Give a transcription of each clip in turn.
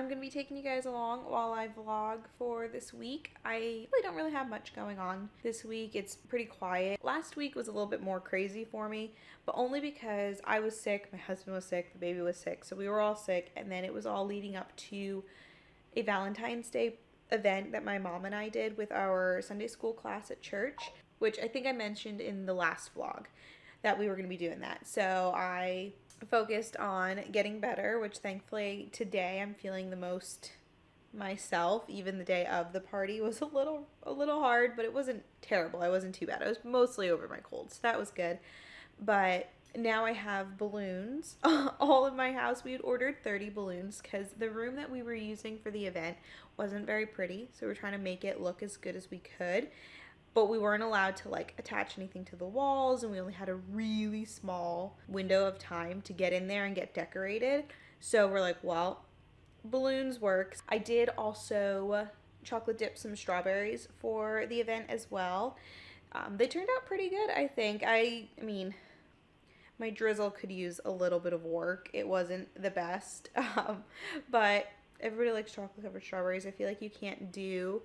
I'm going to be taking you guys along while I vlog for this week. I really don't have much going on this week. It's pretty quiet. Last week was a little bit more crazy for me, but only because I was sick, my husband was sick, the baby was sick, so we were all sick, and then it was all leading up to a Valentine's Day event that my mom and I did with our Sunday school class at church, which I think I mentioned in the last vlog that we were going to be doing that. So I focused on getting better, which thankfully today I'm feeling the most myself. Even the day of the party was a little hard, but it wasn't terrible. I wasn't too bad. I was mostly over my cold, so that was good. But now I have balloons all in my house. We had ordered 30 balloons because the room that we were using for the event wasn't very pretty, so we're trying to make it look as good as we could. But we weren't allowed to like attach anything to the walls, and we only had a really small window of time to get in there and get decorated. So we're like, well, balloons works. I did also chocolate dip some strawberries for the event as well. They turned out pretty good, I think. I mean, my drizzle could use a little bit of work. It wasn't the best, but everybody likes chocolate covered strawberries. I feel like you can't do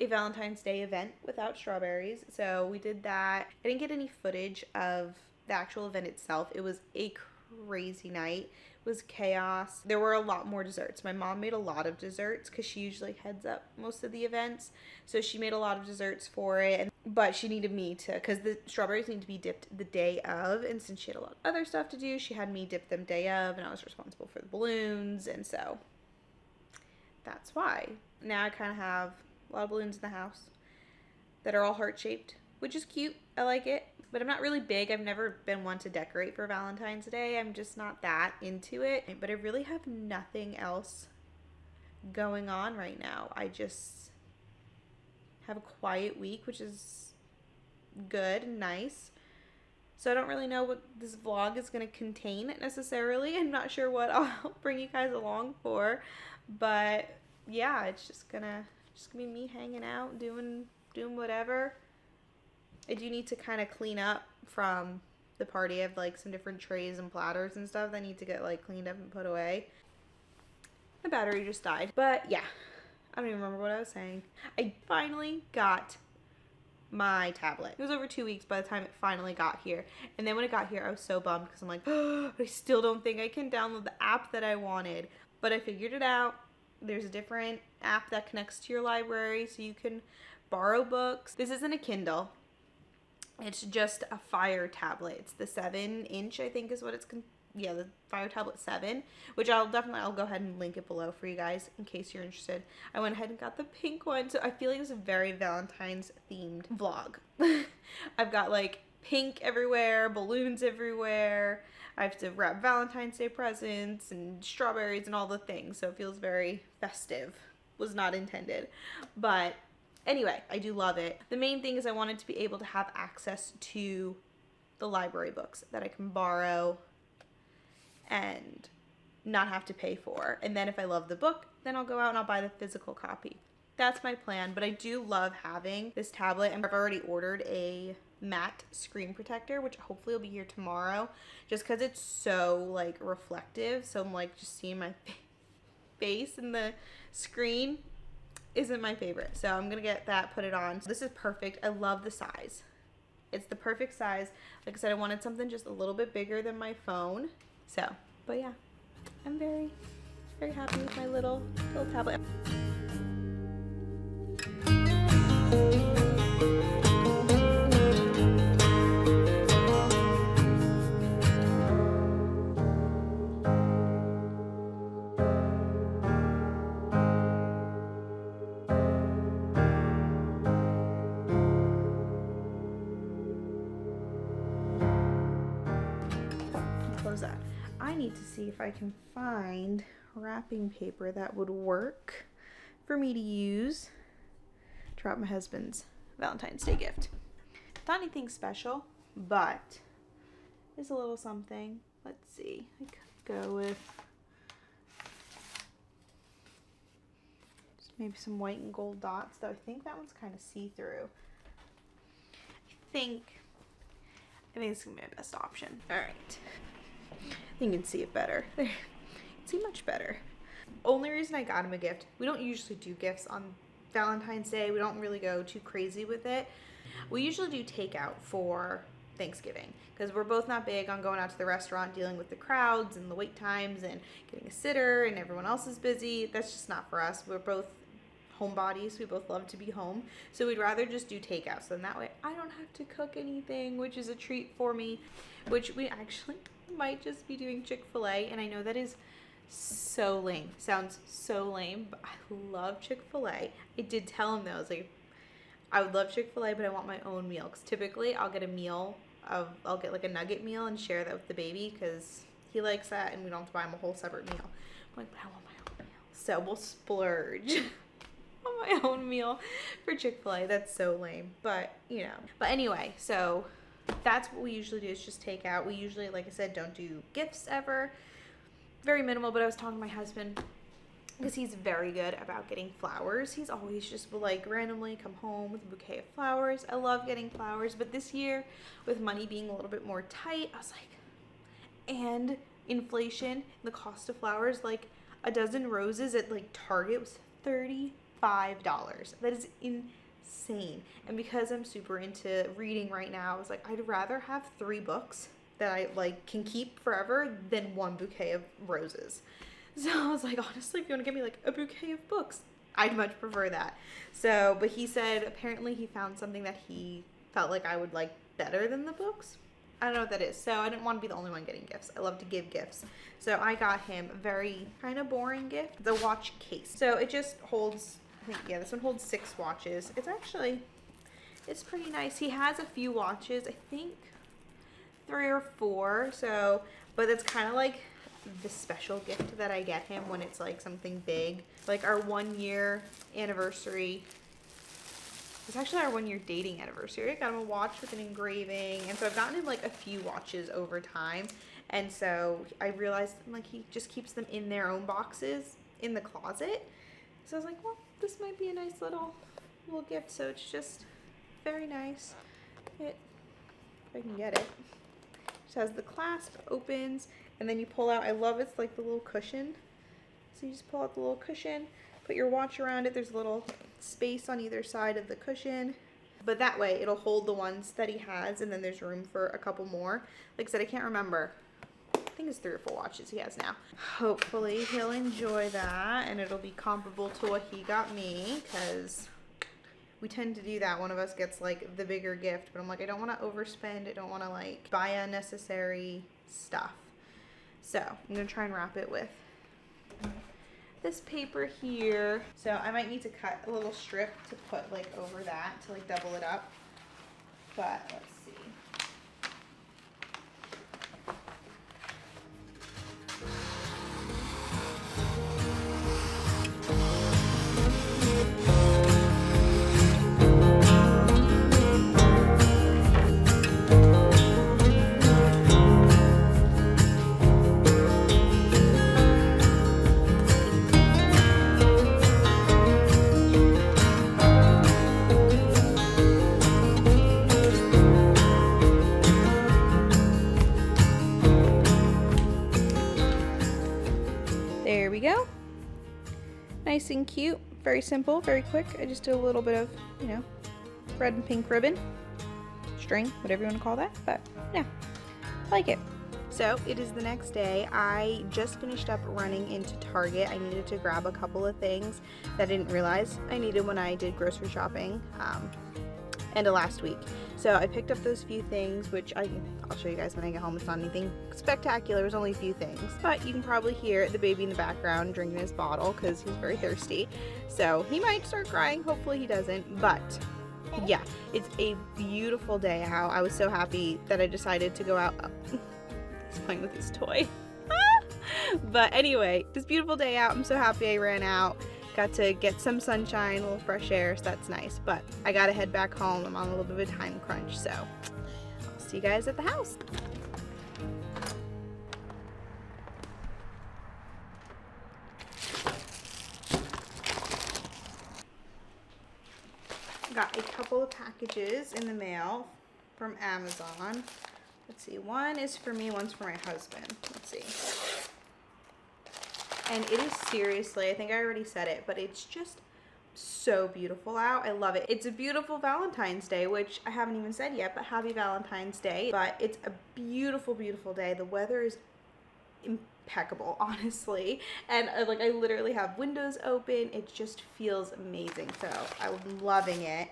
a Valentine's Day event without strawberries, so we did that. I didn't get any footage of the actual event itself. It was a crazy night. It was chaos. There were a lot more desserts. My mom made a lot of desserts because she usually heads up most of the events, so she made a lot of desserts for it, but she needed me to, because the strawberries need to be dipped the day of, and since she had a lot of other stuff to do, she had me dip them day of, and I was responsible for the balloons, and so that's why. Now I kind of have a lot of balloons in the house that are all heart-shaped, which is cute. I like it, but I'm not really big. I've never been one to decorate for Valentine's Day. I'm just not that into it. But I really have nothing else going on right now. I just have a quiet week, which is good and nice. So I don't really know what this vlog is going to contain necessarily. I'm not sure what I'll bring you guys along for, but yeah, it's just gonna be me hanging out, doing whatever. I do need to kind of clean up from the party. I have like some different trays and platters and stuff that need to get like cleaned up and put away. The battery just died. But yeah, I don't even remember what I was saying. I finally got my tablet. It was over 2 weeks by the time it finally got here. And then when it got here, I was so bummed because I'm like, oh, I still don't think I can download the app that I wanted. But I figured it out. There's a different app that connects to your library so you can borrow books. This isn't a Kindle. It's just a Fire tablet. It's the 7-inch, I think is what it's, the Fire Tablet 7, which I'll go ahead and link it below for you guys in case you're interested. I went ahead and got the pink one, so I feel like it's a very Valentine's themed vlog. I've got like pink everywhere, balloons everywhere. I have to wrap Valentine's Day presents and strawberries and all the things, so it feels very festive. Was not intended, but anyway, I do love it. The main thing is I wanted to be able to have access to the library books that I can borrow and not have to pay for. And then if I love the book, then I'll go out and I'll buy the physical copy. That's my plan, but I do love having this tablet, and I've already ordered a matte screen protector, which hopefully will be here tomorrow, just because it's so like reflective. So I'm like, just seeing my face in the screen isn't my favorite, so I'm gonna get that, put it on. So this is perfect. I love the size. It's the perfect size. Like I said, I wanted something just a little bit bigger than my phone. So, but yeah, I'm very happy with my little tablet. Close that. I need to see if I can find wrapping paper that would work for me to use to wrap my husband's Valentine's Day gift. Not anything special, but it's a little something. Let's see. I could go with just maybe some white and gold dots, though I think that one's kind of see-through. I think it's gonna be my best option. All right. I think you can see it better. There. You can see much better. only reason I got him a gift, we don't usually do gifts on Valentine's Day. We don't really go too crazy with it. We usually do takeout for Thanksgiving because we're both not big on going out to the restaurant, dealing with the crowds and the wait times and getting a sitter and everyone else is busy. That's just not for us. We're both homebodies. We both love to be home. So we'd rather just do takeout. So then that way I don't have to cook anything, which is a treat for me, which we actually might just be doing Chick-fil-A. And I know that is so lame. Sounds so lame, but I love Chick-fil-A. I did tell him though, I was like, I would love Chick-fil-A, but I want my own meal. Because typically I'll get a meal I'll get like a nugget meal and share that with the baby because he likes that and we don't have to buy him a whole separate meal. I'm like, but I want my own meal. So we'll splurge on my own meal for Chick-fil-A. That's so lame, but you know. But anyway, so that's what we usually do is just take out. We usually, like I said, don't do gifts ever. Very minimal, but I was talking to my husband because he's very good about getting flowers. He's always just will like randomly come home with a bouquet of flowers. I love getting flowers, but this year with money being a little bit more tight, I was like, and inflation, the cost of flowers, like a dozen roses at like Target was $35. That is insane. And because I'm super into reading right now, I was like, I'd rather have 3 books that I like can keep forever than 1 bouquet of roses. So I was like, honestly, if you want to give me like a bouquet of books, I'd much prefer that. So, but he said apparently he found something that he felt like I would like better than the books. I don't know what that is. So I didn't want to be the only one getting gifts. I love to give gifts. So I got him a very kind of boring gift, the watch case. So it just holds, I think, yeah, this one holds 6 watches. It's pretty nice. He has a few watches, I think 3 or 4. So, but it's kind of like the special gift that I get him when it's like something big, like our 1-year anniversary. It's actually our 1-year dating anniversary. I got him a watch with an engraving, and so I've gotten him like a few watches over time, and so I realized like he just keeps them in their own boxes in the closet. So I was like, well, this might be a nice little gift. So it's just very nice. If I can get it. Just has the clasp, opens, and then you pull out, I love it's like the little cushion. So you just pull out the little cushion, put your watch around it. There's a little space on either side of the cushion. But that way it'll hold the ones that he has, and then there's room for a couple more. Like I said, I can't remember. I think it's 3 or 4 watches he has now. Hopefully he'll enjoy that, and it'll be comparable to what he got me, because we tend to do that. One of us gets like the bigger gift, but I'm like, I don't want to overspend. I don't want to like buy unnecessary stuff. So I'm going to try and wrap it with this paper here. So I might need to cut a little strip to put like over that to like double it up. But let's see. There we go. Nice and cute. Very simple, very quick. I just did a little bit of, you know, red and pink ribbon, string, whatever you want to call that. But yeah, I like it. So it is the next day. I just finished up running into Target. I needed to grab a couple of things that I didn't realize I needed when I did grocery shopping end of last week. So I picked up those few things, which I'll show you guys when I get home. It's not anything spectacular. There's only a few things. But you can probably hear the baby in the background drinking his bottle because he's very thirsty. So he might start crying. Hopefully he doesn't. But yeah, it's a beautiful day out. I was so happy that I decided to go out. He's playing with his toy. But anyway, this beautiful day out. I'm so happy I ran out. Got to get some sunshine, a little fresh air, so that's nice. But I gotta head back home. I'm on a little bit of a time crunch, so I'll see you guys at the house. Got a couple of packages in the mail from Amazon. Let's see, one is for me, one's for my husband. Let's see. And it is seriously, I think I already said it, but it's just so beautiful out. I love it. It's a beautiful Valentine's Day, which I haven't even said yet, but happy Valentine's Day. But it's a beautiful, beautiful day. The weather is impeccable, honestly, and like I literally have windows open. It just feels amazing, so I'm loving it.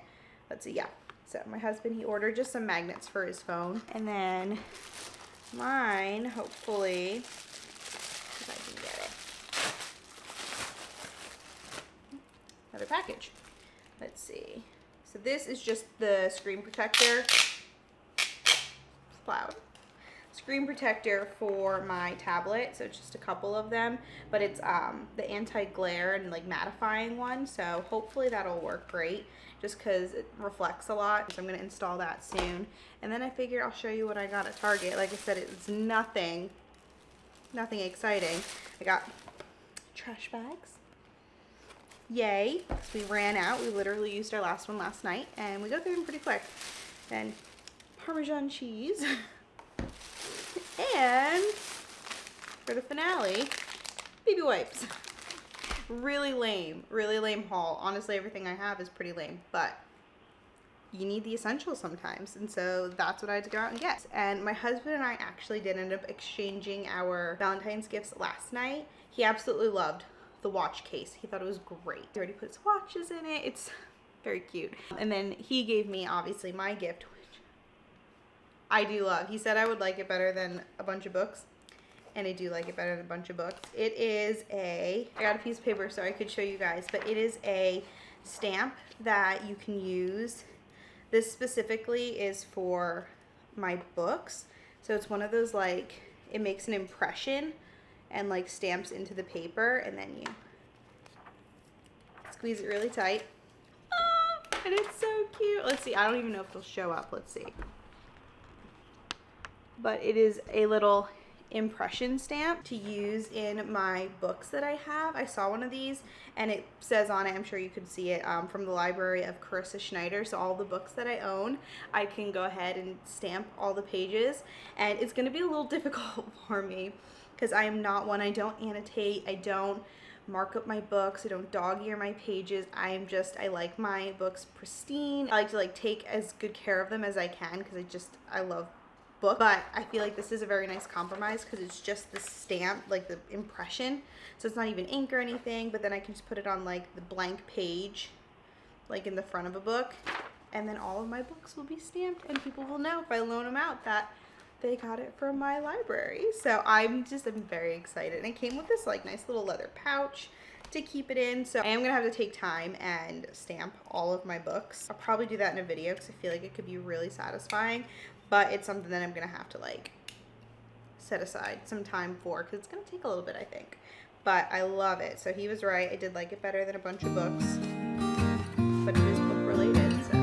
Let's see. Yeah, so my husband, he ordered just some magnets for his phone, and then mine, hopefully, if I can get it, another package. Let's see. So this is just the screen protector. It's loud. Screen protector for my tablet, so it's just a couple of them, but it's the anti-glare and like mattifying one, so hopefully that'll work great just because it reflects a lot. So I'm going to install that soon, and then I figure I'll show you what I got at Target. Like I said, it's nothing exciting. I got trash bags. Yay, because we ran out. We literally used our last one last night, and we go through them pretty quick. Then Parmesan cheese. And for the finale, baby wipes. Really lame haul. Honestly, everything I have is pretty lame, but you need the essentials sometimes, and so that's what I had to go out and get. And my husband and I actually did end up exchanging our Valentine's gifts last night. He absolutely loved the watch case. He thought it was great. He already put his watches in it. It's very cute. And then he gave me, obviously, my gift, I do love. He said I would like it better than a bunch of books, and I do like it better than a bunch of books. It is I got a piece of paper so I could show you guys, but it is a stamp that you can use. This specifically is for my books. So it's one of those, like, it makes an impression and like stamps into the paper, and then you squeeze it really tight. Oh, and it's so cute. Let's see. I don't even know if it'll show up. Let's see. But it is a little impression stamp to use in my books that I have. I saw one of these, and it says on it, I'm sure you could see it, from the library of Charissa Schneider. So all the books that I own, I can go ahead and stamp all the pages, and it's going to be a little difficult for me because I am not one. I don't annotate, I don't mark up my books, I don't dog ear my pages. I like my books pristine. I like to like take as good care of them as I can because I love book. But I feel like this is a very nice compromise because it's just the stamp, like the impression, so it's not even ink or anything, but then I can just put it on like the blank page, like in the front of a book, and then all of my books will be stamped, and people will know if I loan them out that they got it from my library. So I'm very excited. And it came with this like nice little leather pouch to keep it in. So I am gonna have to take time and stamp all of my books. I'll probably do that in a video because I feel like it could be really satisfying, but it's something that I'm gonna have to like set aside some time for because it's gonna take a little bit, I think. But I love it. So he was right. I did like it better than a bunch of books, but it is book related, so.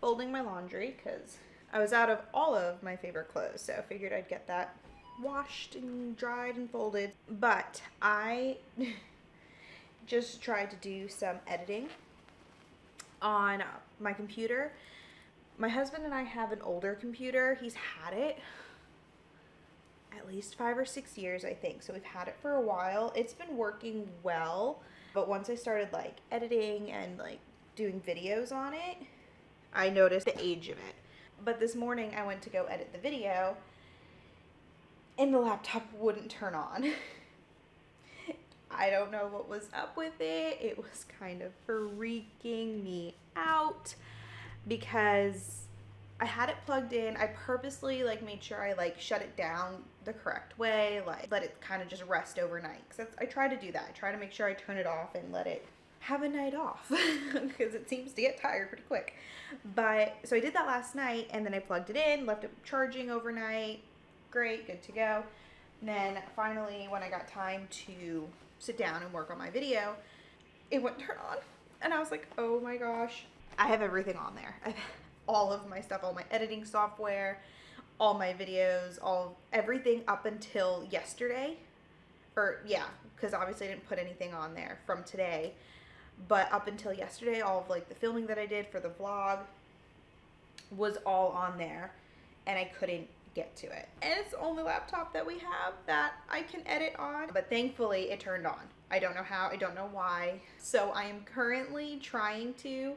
Folding my laundry because I was out of all of my favorite clothes, so I figured I'd get that washed and dried and folded. But I just tried to do some editing on my computer. My husband and I have an older computer. He's had it at least 5 or 6 years, I think, so we've had it for a while. It's been working well, but once I started like editing and like doing videos on it, I noticed the age of it. But this morning I went to go edit the video and the laptop wouldn't turn on. I don't know what was up with it. It was kind of freaking me out because I had it plugged in. I purposely like made sure I like shut it down the correct way, like let it kind of just rest overnight. Because I try to do that. I try to make sure I turn it off and let it have a night off because it seems to get tired pretty quick. But so I did that last night, and then I plugged it in, left it charging overnight. Great, good to go. And then finally, when I got time to sit down and work on my video, it wouldn't turn on. And I was like, oh my gosh, I have everything on there. I have all of my stuff, all my editing software, all my videos, everything up until yesterday. Or yeah, because obviously I didn't put anything on there from today. But up until yesterday, all of like the filming that I did for the vlog was all on there, and I couldn't get to it. And it's the only laptop that we have that I can edit on. But thankfully it turned on. I don't know how, I don't know why. So I am currently trying to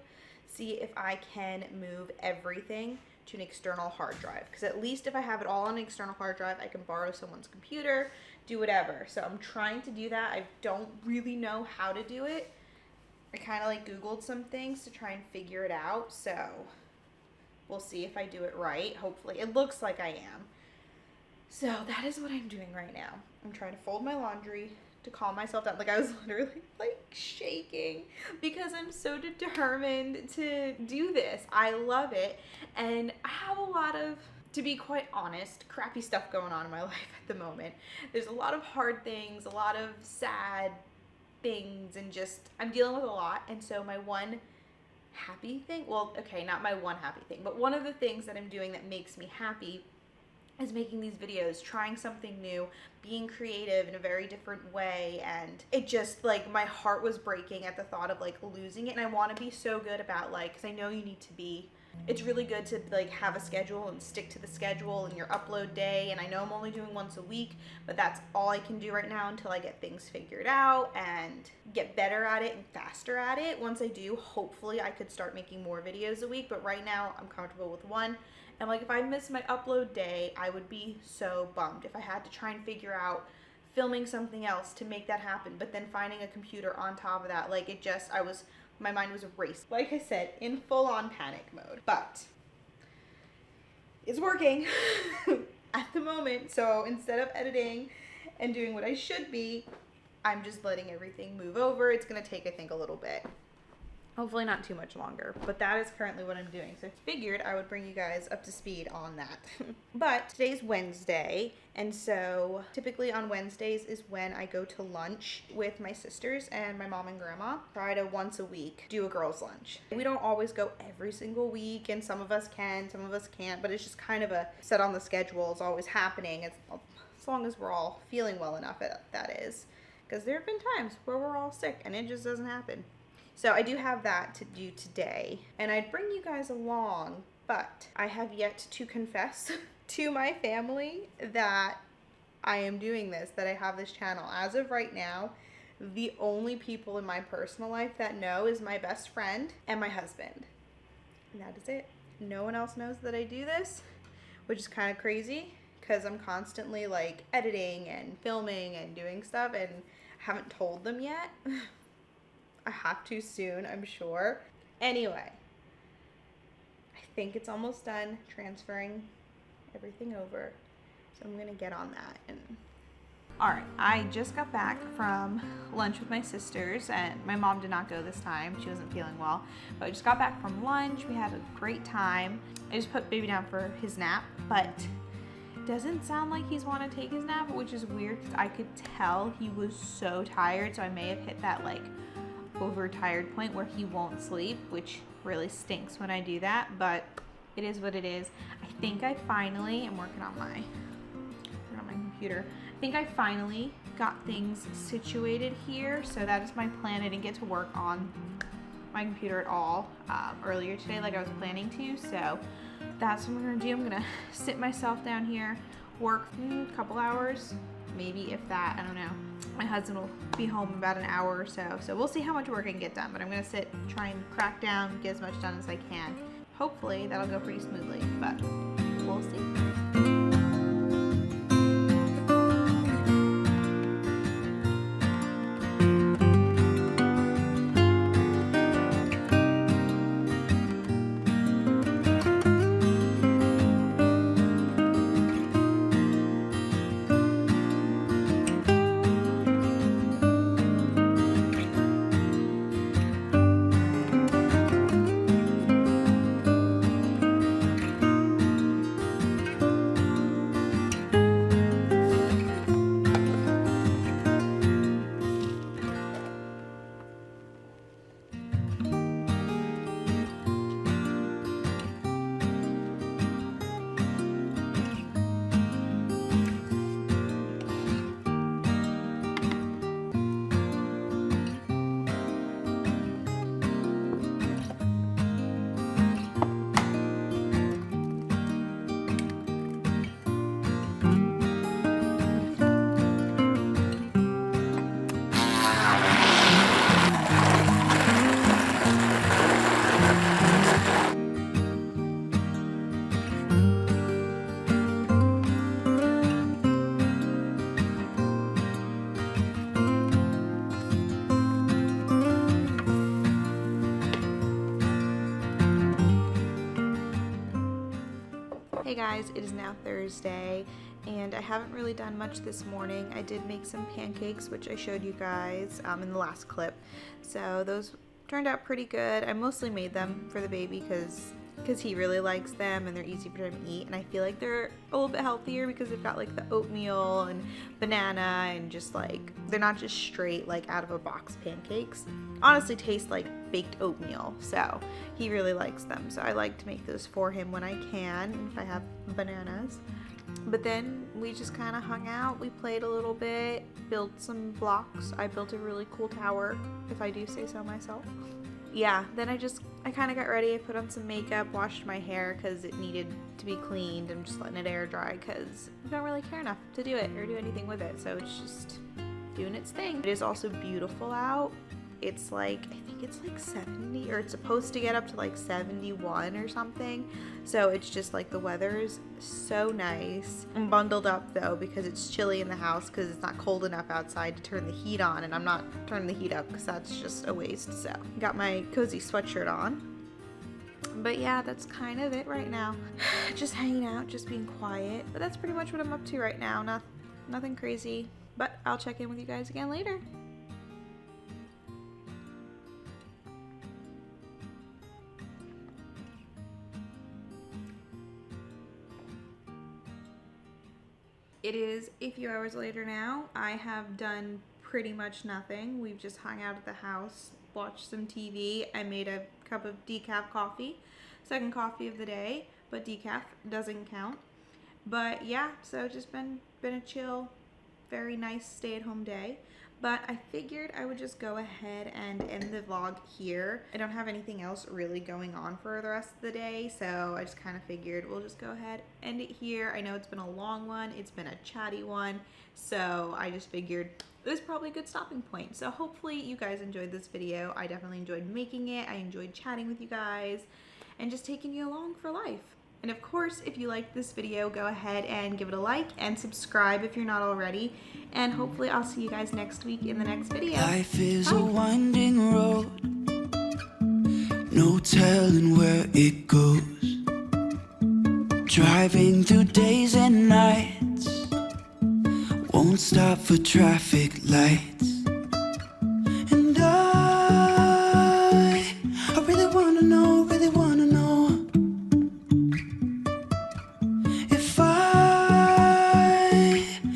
see if I can move everything to an external hard drive. Because at least if I have it all on an external hard drive, I can borrow someone's computer, do whatever. So I'm trying to do that. I don't really know how to do it. I kind of like Googled some things to try and figure it out. So we'll see if I do it right. Hopefully. It looks like I am. So that is what I'm doing right now. I'm trying to fold my laundry to calm myself down. Like I was literally like shaking because I'm so determined to do this. I love it. And I have a lot of, to be quite honest, crappy stuff going on in my life at the moment. There's a lot of hard things, a lot of sad things, and just I'm dealing with a lot. And so my one happy thing, well, okay, not my one happy thing, but one of the things that I'm doing that makes me happy is making these videos, trying something new, being creative in a very different way. And it just like my heart was breaking at the thought of like losing it. And I want to be so good about like, because I know you need to be, it's really good to like have a schedule and stick to the schedule and your upload day. And I know I'm only doing once a week, but that's all I can do right now until I get things figured out and get better at it and faster at it. Once I do, hopefully I could start making more videos a week, but right now I'm comfortable with one. And like if I miss my upload day, I would be so bummed if I had to try and figure out filming something else to make that happen, but then finding a computer on top of that. Like it just, my mind was erased. Like I said, in full on panic mode, but it's working at the moment. So instead of editing and doing what I should be, I'm just letting everything move over. It's going to take, I think, a little bit. Hopefully not too much longer, but that is currently what I'm doing. So I figured I would bring you guys up to speed on that. But today's Wednesday, and so typically on Wednesdays is when I go to lunch with my sisters and my mom and grandma. Try to once a week do a girls' lunch. We don't always go every single week, and some of us can, some of us can't, but it's just kind of a set on the schedule. It's always happening as long as we're all feeling well enough, that is. Because there have been times where we're all sick and it just doesn't happen. So I do have that to do today, and I'd bring you guys along, but I have yet to confess to my family that I am doing this, that I have this channel. As of right now, the only people in my personal life that know is my best friend and my husband. And that is it. No one else knows that I do this, which is kind of crazy because I'm constantly like editing and filming and doing stuff and haven't told them yet. I have to soon, I'm sure. Anyway, I think it's almost done transferring everything over. So I'm gonna get on that. And all right, I just got back from lunch with my sisters, and my mom did not go this time. She wasn't feeling well, but I just got back from lunch. We had a great time. I just put baby down for his nap, but it doesn't sound like he's want to take his nap, which is weird because I could tell he was so tired. So I may have hit that like overtired point where he won't sleep, which really stinks when I do that, but it is what it is. I think I finally, I'm working on my computer. I think I finally got things situated here. So that is my plan. I didn't get to work on my computer at all earlier today like I was planning to. So that's what I'm gonna do. I'm gonna sit myself down here, work a couple hours, maybe if that, I don't know. My husband will be home in about an hour or so. So we'll see how much work I can get done, but I'm gonna sit, try and crack down, get as much done as I can. Hopefully that'll go pretty smoothly, but we'll see. Hey guys, it is now Thursday and I haven't really done much this morning. I did make some pancakes, which I showed you guys in the last clip. So those turned out pretty good. I mostly made them for the baby because he really likes them and they're easy for him to eat, and I feel like they're a little bit healthier because they've got like the oatmeal and banana, and just like they're not just straight like out of a box pancakes. Honestly taste like baked oatmeal, so he really likes them. So I like to make those for him when I can, if I have bananas. But then we just kind of hung out, we played a little bit, built some blocks. I built a really cool tower, if I do say so myself. Yeah, then I kind of got ready. I put on some makeup, washed my hair because it needed to be cleaned. I'm just letting it air dry because I don't really care enough to do it or do anything with it, so it's just doing its thing. It is also beautiful out. It's like, I think it's like 70, or it's supposed to get up to like 71 or something. So it's just like the weather is so nice. I'm bundled up though because it's chilly in the house because it's not cold enough outside to turn the heat on, and I'm not turning the heat up because that's just a waste. So got my cozy sweatshirt on. But yeah, that's kind of it right now. Just hanging out, just being quiet. But that's pretty much what I'm up to right now. Nothing crazy, but I'll check in with you guys again later. It is a few hours later now. I have done pretty much nothing. We've just hung out at the house, watched some TV. I made a cup of decaf coffee. Second coffee of the day, but decaf doesn't count. But yeah, so just been a chill, very nice stay-at-home day. But I figured I would just go ahead and end the vlog here. I don't have anything else really going on for the rest of the day, so I just kind of figured we'll just go ahead, end it here. I know it's been a long one, it's been a chatty one, so I just figured it was probably a good stopping point. So hopefully you guys enjoyed this video. I definitely enjoyed making it. I enjoyed chatting with you guys and just taking you along for life. And of course, if you liked this video, go ahead and give it a like and subscribe if you're not already. And hopefully I'll see you guys next week in the next video. Life is a winding road, no telling where it goes. Driving through days and nights, won't stop for traffic lights.